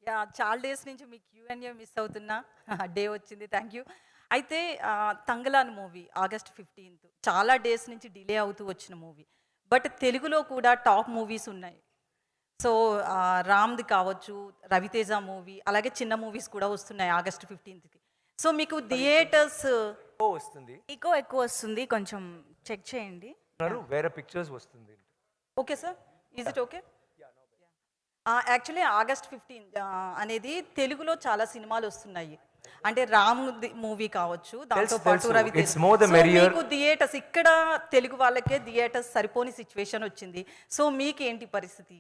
Yeah! చాలా days నుంచి మీ Q&A miss అవుతున్నా. డే వచ్చింది. Thank you. అయితే 'తంగలాన్' మూవీ ఆగస్ట్ 15 చాలా డేస్ నుంచి డిలే అవుతూ వచ్చిన మూవీ. బట్ తెలుగులో కూడా టాప్ మూవీస్ ఉన్నాయి. సో, 'రామ్‌ది' కావచ్చు, 'రవితేజ' మూవీ, అలాగే చిన్న మూవీస్ కూడా వస్తున్నాయి ఆగస్ట్ 15కి. సో, మీకు థియేటర్స్ వస్తుంది ఈకో ఎక్కువ వస్తుంది. కొంచెం చెక్ చేయండి. వేరే పిక్చర్స్ వస్తుంది. Okay sir. Is it okay? Actually August 15 అనేది తెలుగులో చాలా సినిమాలు వస్తున్నాయి. అంటే రాముది మూవీ కావచ్చు, దాంతో పాటు తెలుసు. Raviteja. It's more the so merrier. మీకు థియేటర్స్ ఇక్కడ తెలుగు వాళ్ళకే థియేటర్స్ సరిపోని సిచ్యువేషన్ వచ్చింది. సో మీకేంటి పరిస్థితి?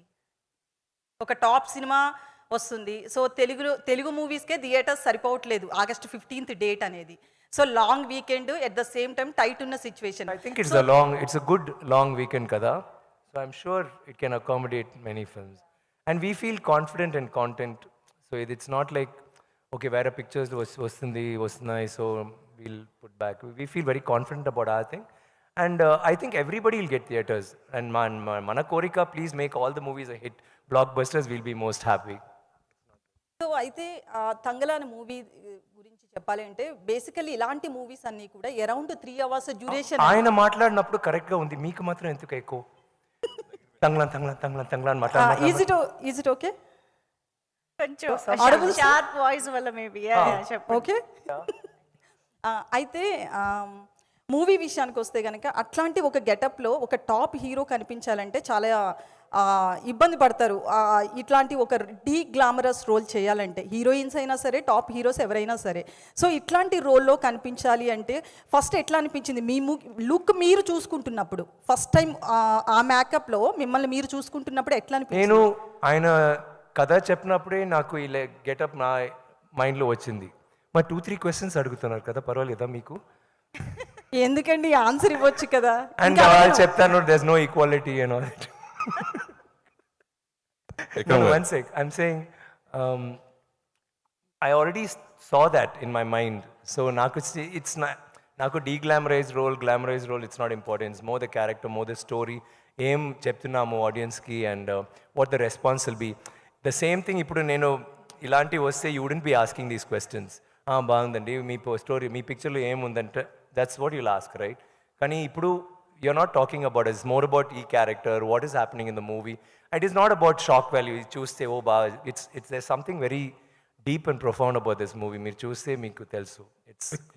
ఒక టాప్ సినిమా వస్తుంది. సో తెలుగు మూవీస్కే థియేటర్స్ సరిపోవట్లేదు ఆగస్ట్ 15 డేట్ అనేది. So long weekend at the same time tight ఉన్న situation. I think it's a good long weekend kada. So I'm sure it can accommodate many films. And we feel confident in content. So it's not like, okay, where a pictures was nice, so we'll put back. We feel very confident about our thing. And I think everybody will get theaters. And Mana Korika, please make all the movies a hit. Blockbusters, we'll be most happy. So అయితే 'Thangalaan' movie గురించి చెప్పాలి అంటే basically ఇలాంటి movies అన్నీ కూడా around 3 hours duration. ఆయన మాట్లాడినప్పుడు కరెక్ట్గా ఉంది, మీకు మాత్రం ఎందుకు ఎక్కువ తంగ్లాన్ ఈజ్ ఇట్ ఓకే? కొంచెం Audible, sir? షార్ప్ వాయిస్ వల్ల మేబీ చెప్పండి. ఓకే. అయితే మూవీ విషయానికి వస్తే కనుక అట్లాంటి ఒక గెటప్లో ఒక టాప్ హీరో కనిపించాలంటే చాలా ఇబ్బంది పడతారు. ఇట్లాంటి ఒక గ్లామరస్ రోల్ చేయాలంటే హీరోయిన్స్ అయినా సరే, టాప్ హీరోస్ ఎవరైనా సరే. సో ఇట్లాంటి రోల్లో కనిపించాలి అంటే ఫస్ట్ ఎట్లా అనిపించింది మీ లుక్ మీరు చూసుకుంటున్నప్పుడు? ఫస్ట్ టైం ఆ మేకప్లో మిమ్మల్ని మీరు చూసుకుంటున్నప్పుడు ఎట్లా అనిపించింది? నేను ఆయన కథ చెప్పినప్పుడే నాకు ఇలా గెటప్ నా మైండ్లో వచ్చింది. మా 2-3 క్వశ్చన్స్ అడుగుతున్నారు కదా, పర్వాలేదా మీకు? ఎందుకండి ఆన్సర్ ఇవ్వచ్చు కదా. అండ్ చెప్తాను, there's no equality and all that. No, one sec. I'm saying I already saw that in my mind. So it's not నాకు glamorized role, it's not important. It's more the character, more the story. ఏం చెప్తున్నాము ఆడియన్స్కి and what the response will be. The same thing ఇప్పుడు నేను ఇలాంటివి వస్తే you wouldn't be asking these questions. బాగుందండి మీ స్టోరీ, మీ పిక్చర్లో ఏముందంటే that's what you'll ask, right? కానీ ఇప్పుడు you're not talking about it. It's more about character, what is happening in the movie. It is not about shock value. You choose say, it's there's something very deep and profound about this movie. Meer choose say meeku telusu. It's